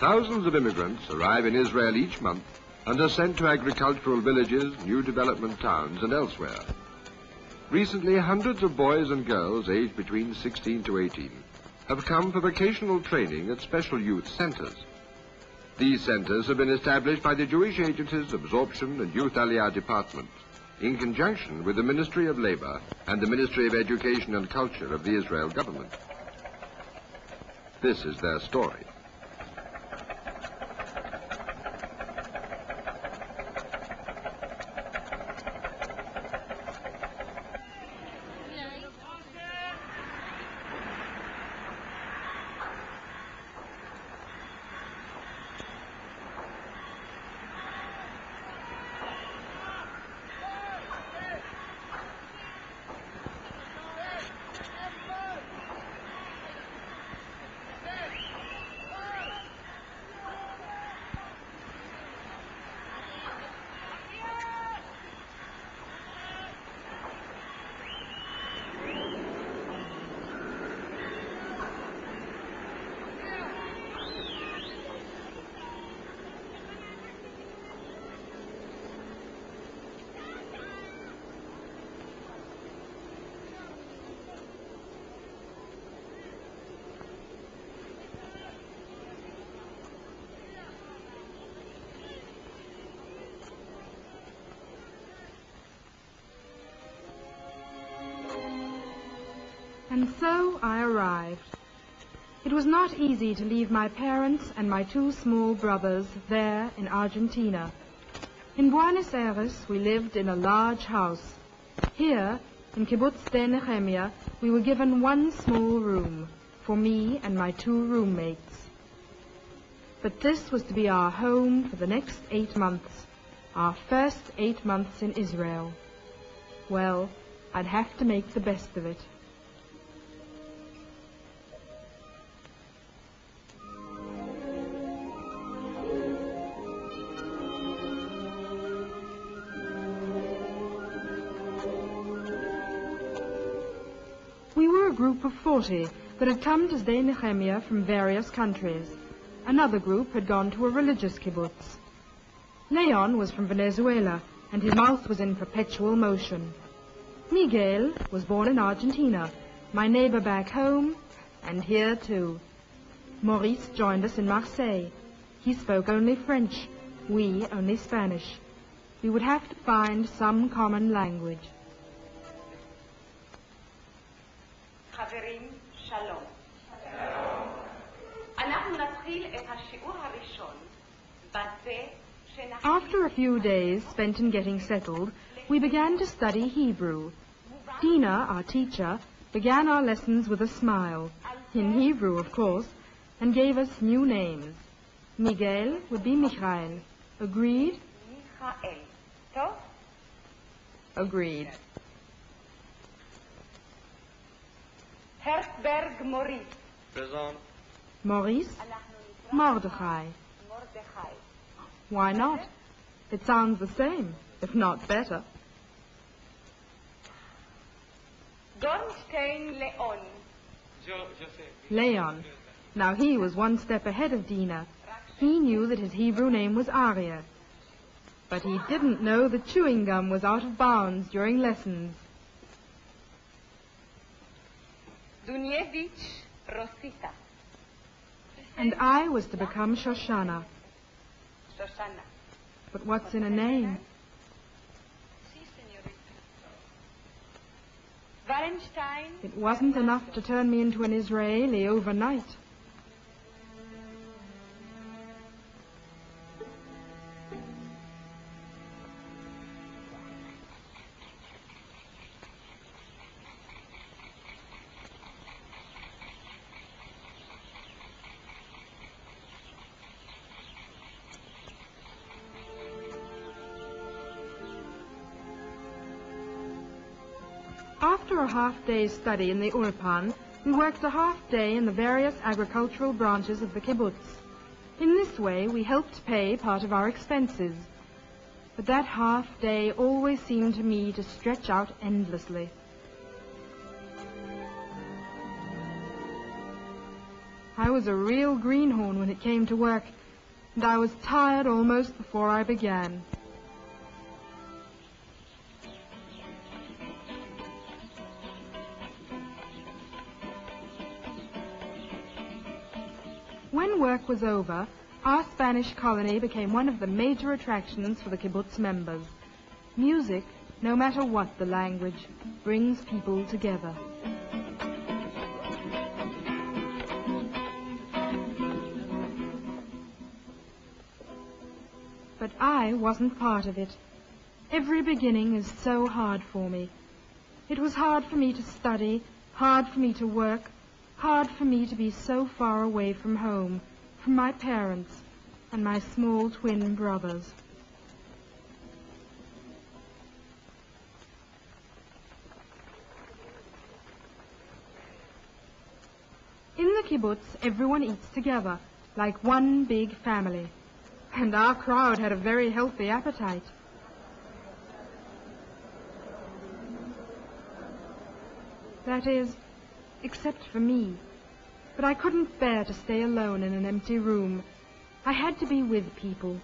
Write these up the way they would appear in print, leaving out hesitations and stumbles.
Thousands of immigrants arrive in Israel each month and are sent to agricultural villages, new development towns, and elsewhere. Recently, hundreds of boys and girls aged between 16 to 18 have come for vocational training at special youth centers. These centers have been established by the Jewish Agency's Absorption and Youth Aliyah Department in conjunction with the Ministry of Labor and the Ministry of Education and Culture of the Israel government. This is their story. And so I arrived. It was not easy to leave my parents and my two small brothers there in Argentina. In Buenos Aires, we lived in a large house. Here, in Kibbutz de Nehemiah, we were given one small room for me and my two roommates. But this was to be our home for the next 8 months, our first 8 months in Israel. Well, I'd have to make the best of it. Group of 40 that had come to Sde Nehemiah from various countries. Another group had gone to a religious kibbutz. Leon was from Venezuela, and his mouth was in perpetual motion. Miguel was born in Argentina, my neighbor back home, and here too. Maurice joined us in Marseille. He spoke only French, we only Spanish. We would have to find some common language. חברים, שלום. אנחנו נתחיל את השיעור הראשון בזה שאנחנו... After a few days spent in getting settled, we began to study Hebrew. Dina, our teacher, began our lessons with a smile, in Hebrew, of course, and gave us new names. Miguel would be Michael. Agreed? מיכאל. טוב? Agreed. הרצברג מוריס. Present. Maurice? Mordechai. מרדכי. Why not? It sounds the same, if not better. גורנשטיין ליאון. Leon. Now he was one step ahead of Dina. He knew that his Hebrew name was Arya. But he didn't know that chewing gum was out of bounds during lessons. דונייביץ' רוסיטה. And I was to become Shoshana. שושנה. But what's in a name? ולנשטיין. It wasn't enough to turn me into an Israeli overnight. After a half-day's study in the ulpan, we worked a half-day in the various agricultural branches of the kibbutz. In this way, we helped pay part of our expenses. But that half-day always seemed to me to stretch out endlessly. I was a real greenhorn when it came to work, and I was tired almost before I began. When work was over, our Spanish colony became one of the major attractions for the kibbutz members. Music, no matter what the language, brings people together. But I wasn't part of it. Every beginning is so hard for me. It was hard for me to study, hard for me to work, hard for me to be so far away from home, from my parents and my small twin brothers. In the kibbutz, everyone eats together, like one big family. And our crowd had a very healthy appetite. That is, except for me. But I couldn't bear to stay alone in an empty room. I had to be with people.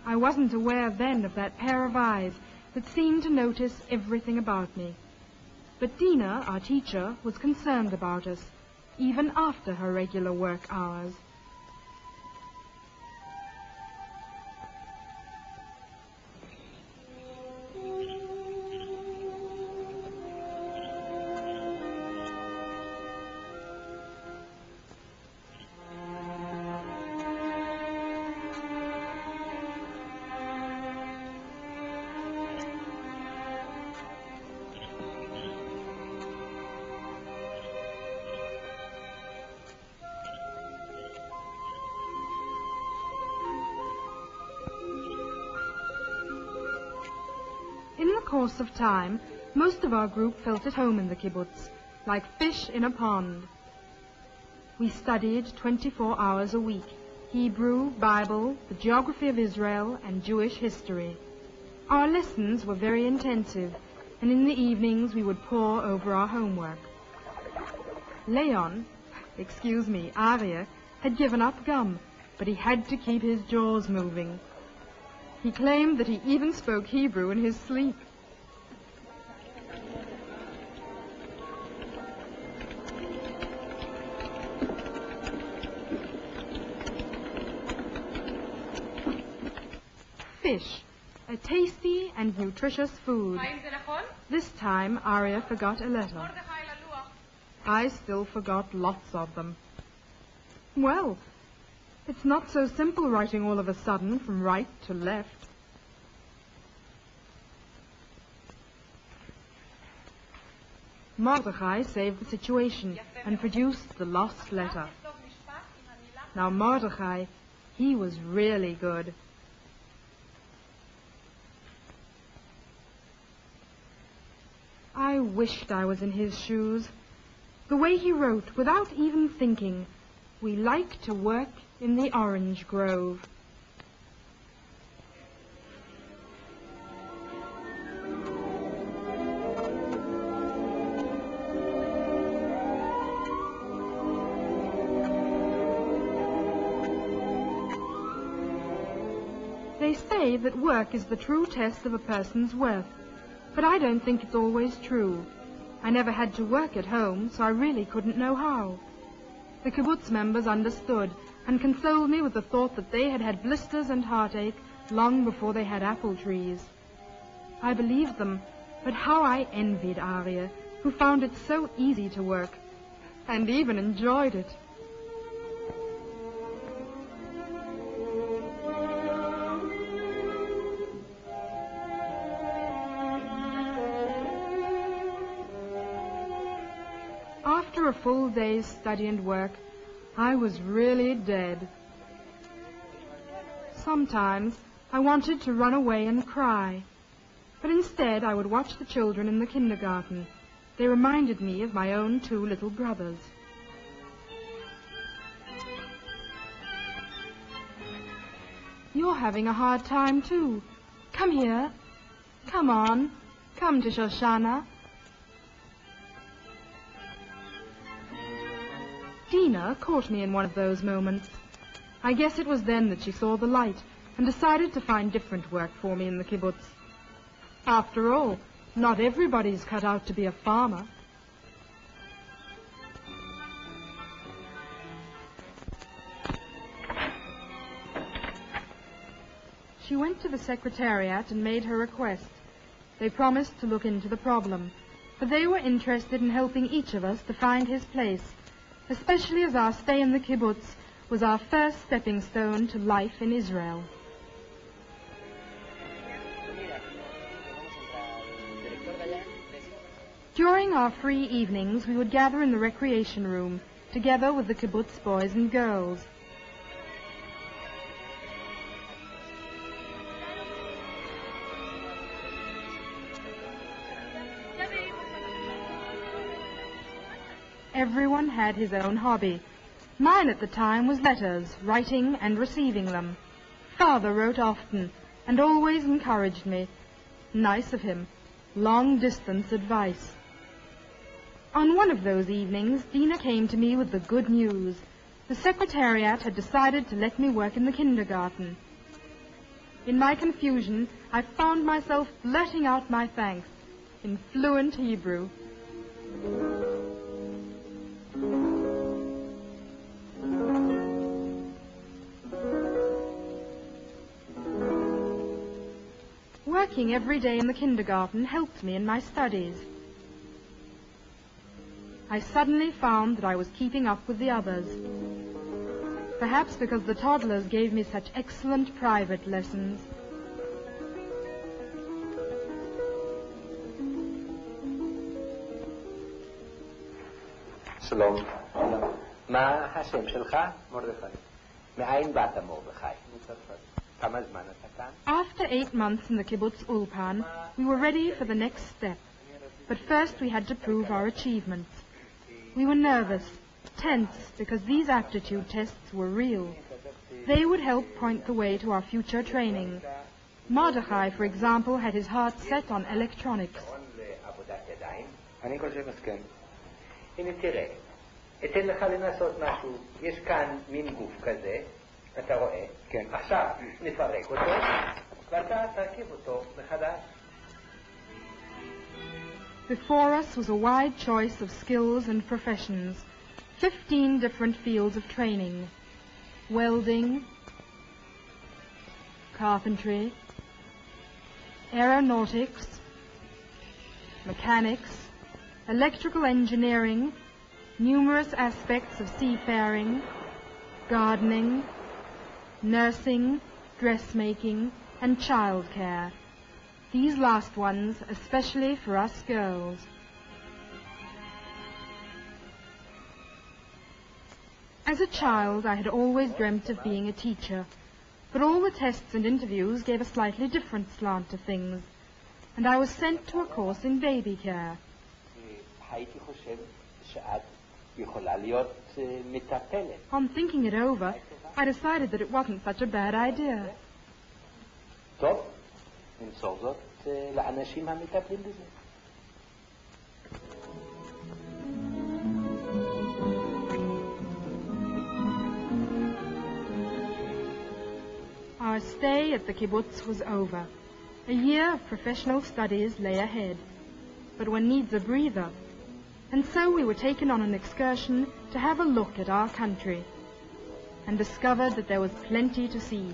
I wasn't aware then of that pair of eyes that seemed to notice everything about me. But Dina, our teacher, was concerned about us, even after her regular work hours. In the course of time, most of our group felt at home in the kibbutz, like fish in a pond. We studied 24 hours a week, Hebrew, Bible, the geography of Israel, and Jewish history. Our lessons were very intensive, and in the evenings we would pore over our homework. Leon, Arya, had given up gum, but he had to keep his jaws moving. He claimed that he even spoke Hebrew in his sleep. Fish, a tasty and nutritious food. This time, Arya forgot a letter. I still forgot lots of them. Well, it's not so simple writing all of a sudden from right to left. Mordechai saved the situation and produced the lost letter. Now Mordechai, he was really good. I wished I was in his shoes. The way he wrote, without even thinking, "We like to work in the orange grove." They say that work is the true test of a person's worth, but I don't think it's always true. I never had to work at home, so I really couldn't know how. The kibbutz members understood and consoled me with the thought that they had had blisters and heartache long before they had apple trees. I believed them, but how I envied Arya, who found it so easy to work, and even enjoyed it. After a full day's study and work, I was really dead. Sometimes I wanted to run away and cry, but instead I would watch the children in the kindergarten. They reminded me of my own 2 little brothers. You're having a hard time, too. Come here. Come on. Come to Shoshana. Dina caught me in one of those moments. I guess it was then that she saw the light and decided to find different work for me in the kibbutz. After all, not everybody's cut out to be a farmer. She went to the secretariat and made her request. They promised to look into the problem, for they were interested in helping each of us to find his place, especially as our stay in the kibbutz was our first stepping stone to life in Israel. During our free evenings, we would gather in the recreation room, together with the kibbutz boys and girls. Everyone had his own hobby. Mine at the time was letters, writing and receiving them. Father wrote often and always encouraged me. Nice of him. Long-distance advice. On one of those evenings, Dina came to me with the good news. The secretariat had decided to let me work in the kindergarten. In my confusion, I found myself blurting out my thanks in fluent Hebrew. Working every day in the kindergarten helped me in my studies. I suddenly found that I was keeping up with the others. Perhaps because the toddlers gave me such excellent private lessons. שלום. מה השם שלך? מרדכי. מאין באת מרדכי? מצרפת. כמה זמן אתה כאן? After 8 months in the kibbutz ulpan, we were ready for the next step. But first we had to prove our achievements. We were nervous, tense, because these aptitude tests were real. They would help point the way to our future training. Mordechai, for example, had his heart set on electronics. אני חושב אז כן. הנה תראה, אתן לך לנסות משהו. יש כאן מין גוף כזה, אתה רואה? כן. עכשיו נפרק אותו, ואתה תרכיב אותו מחדש. Before us was a wide choice of skills and professions, 15 different fields of training: welding, carpentry, aeronautics, mechanics, electrical engineering, numerous aspects of seafaring, gardening, nursing, dressmaking, and childcare. These last ones especially for us girls. As a child, I had always dreamt of being a teacher, but all the tests and interviews gave a slightly different slant to things, and I was sent to a course in baby care. הייתי חושב שאת יכולה להיות מטפלת. On thinking it over, I decided that it wasn't such a bad idea. טוב, נמסור זאת לאנשים המטפלים בזה. Our stay at the kibbutz was over. A year of professional studies lay ahead, but one needs a breather. And so we were taken on an excursion to have a look at our country, and discovered that there was plenty to see.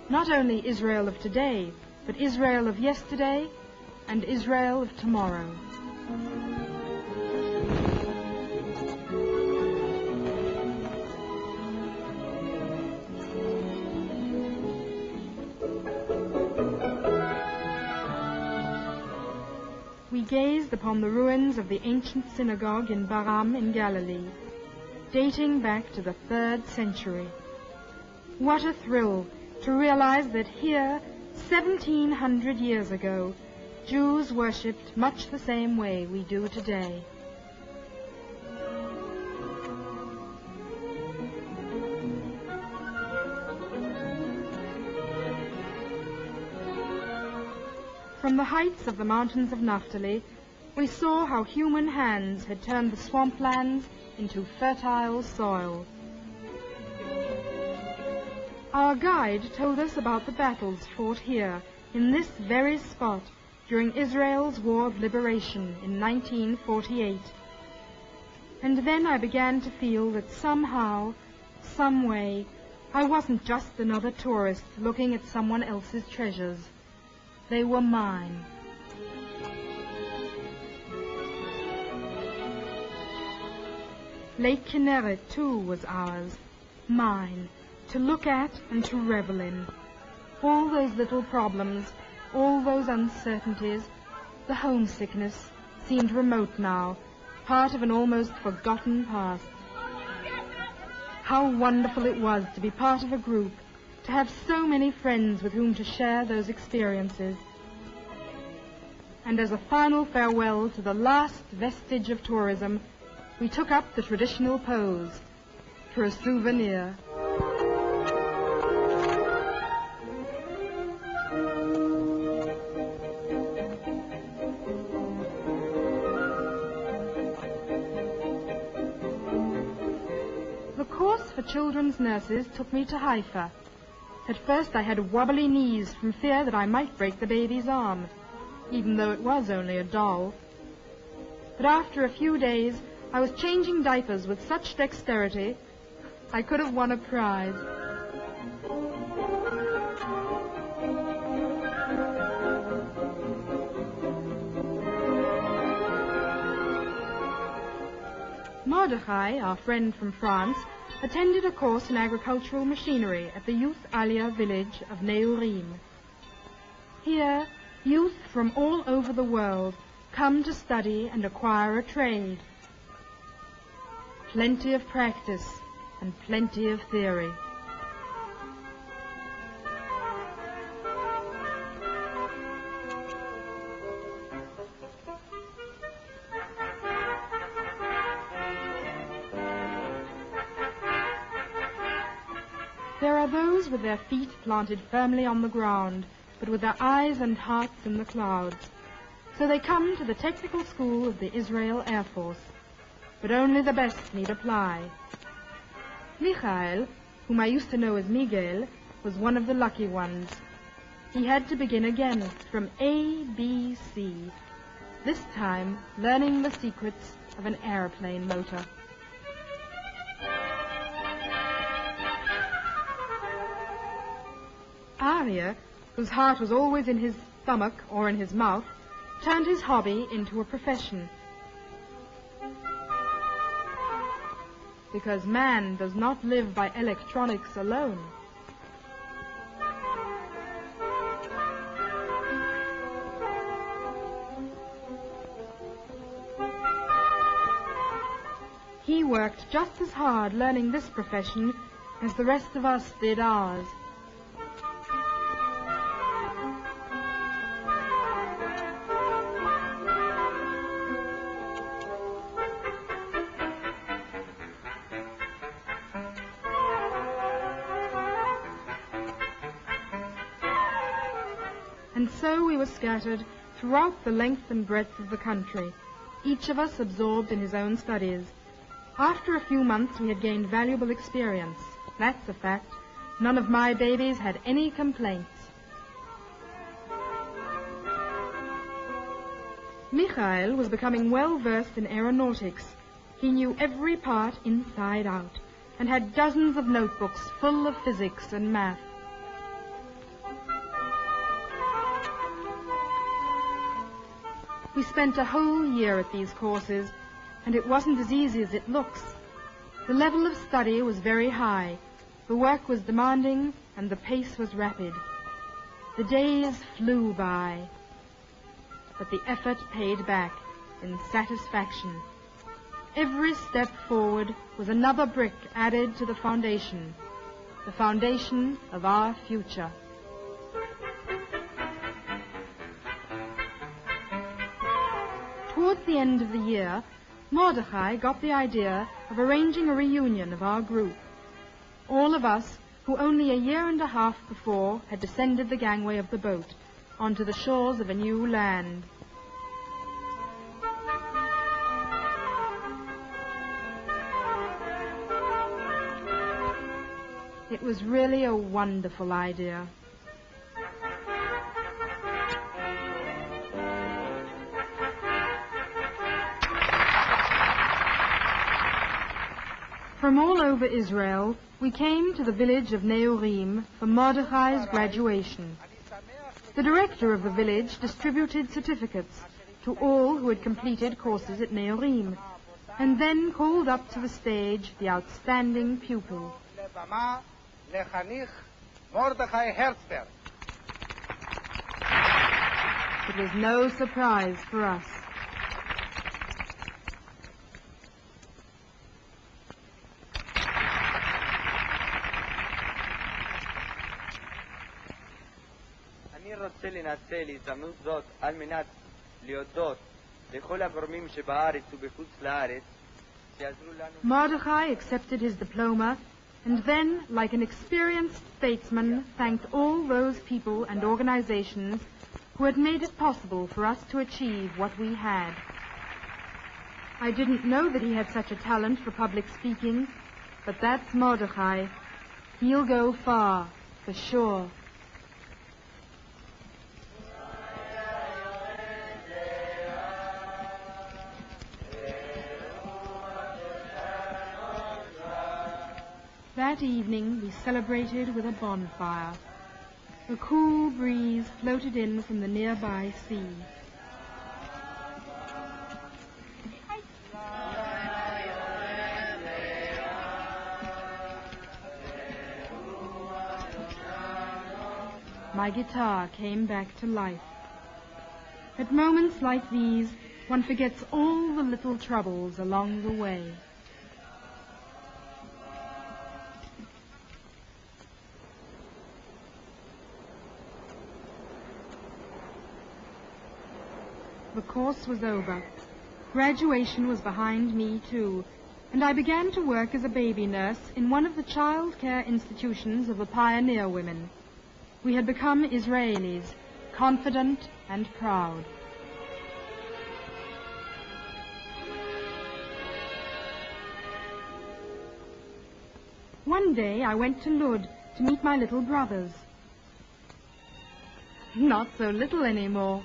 Not only Israel of today, but Israel of yesterday and Israel of tomorrow. We gazed upon the ruins of the ancient synagogue in Baram in Galilee, dating back to the 3rd century. What a thrill to realize that here, 1700 years ago, Jews worshipped much the same way we do today. From the heights of the mountains of Naphtali, we saw how human hands had turned the swamplands into fertile soil. Our guide told us about the battles fought here, in this very spot, during Israel's War of Liberation in 1948. And then I began to feel that somehow, some way, I wasn't just another tourist looking at someone else's treasures. They were mine. Lake Kinneret, too, was ours, mine, to look at and to revel in. All those little problems, all those uncertainties, the homesickness, seemed remote now, part of an almost forgotten past. How wonderful it was to be part of a group, to have so many friends with whom to share those experiences. And as a final farewell to the last vestige of tourism, we took up the traditional pose for a souvenir. The course for children's nurses took me to Haifa. At first I had wobbly knees from fear that I might break the baby's arm, even though it was only a doll. But after a few days, I was changing diapers with such dexterity, I could have won a prize. Mordechai, our friend from France, attended a course in agricultural machinery at the Youth Aliyah village of Neurim. Here, youth from all over the world come to study and acquire a trade. Plenty of practice and plenty of theory. There are those with their feet planted firmly on the ground, but with their eyes and hearts in the clouds. So they come to the technical school of the Israel Air Force. But only the best need apply. Michael, whom I used to know as Miguel, was one of the lucky ones. He had to begin again from A, B, C, this time learning the secrets of an airplane motor. Arya, whose heart was always in his stomach or in his mouth, turned his hobby into a profession. Because man does not live by electronics alone. He worked just as hard learning this profession as the rest of us did ours. And so we were scattered throughout the length and breadth of the country, each of us absorbed in his own studies. After a few months we had gained valuable experience. That's a fact. None of my babies had any complaints. Michael was becoming well versed in aeronautics. He knew every part inside out and had dozens of notebooks full of physics and math. We spent a whole year at these courses, and it wasn't as easy as it looks. The level of study was very high, the work was demanding, and the pace was rapid. The days flew by, but the effort paid back in satisfaction. Every step forward was another brick added to the foundation of our future. Towards the end of the year, Mordechai got the idea of arranging a reunion of our group. All of us, who only a year and a half before had descended the gangway of the boat, onto the shores of a new land. It was really a wonderful idea. From all over Israel, we came to the village of Neorim for Mordechai's graduation. The director of the village distributed certificates to all who had completed courses at Neorim, and then called up to the stage the outstanding pupil. It was no surprise for us. אני רוצה לנצל הזדמנות זאת על מנת להודות לכל הגורמים שבארץ ובחוץ לארץ שעזרו לנו. Mordechai accepted his diploma and then, like an experienced statesman, thanked all those people and organizations who had made it possible for us to achieve what we had. I didn't know that he had such a talent for public speaking, but that's Mordechai. He'll go far, for sure. That evening we celebrated with a bonfire. A cool breeze floated in from the nearby sea. My guitar came back to life. At moments like these, one forgets all the little troubles along the way. The course was over. Graduation was behind me, too, and I began to work as a baby nurse in one of the child care institutions of the pioneer women. We had become Israelis, confident and proud. One day I went to Lud to meet my little brothers. Not so little anymore.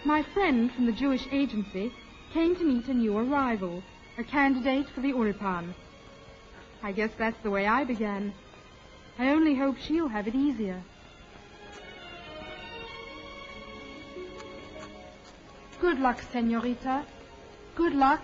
My friend from the Jewish agency came to meet a new arrival, a candidate for the ulpan. I guess that's the way I began. I only hope she'll have it easier. Good luck, senorita. Good luck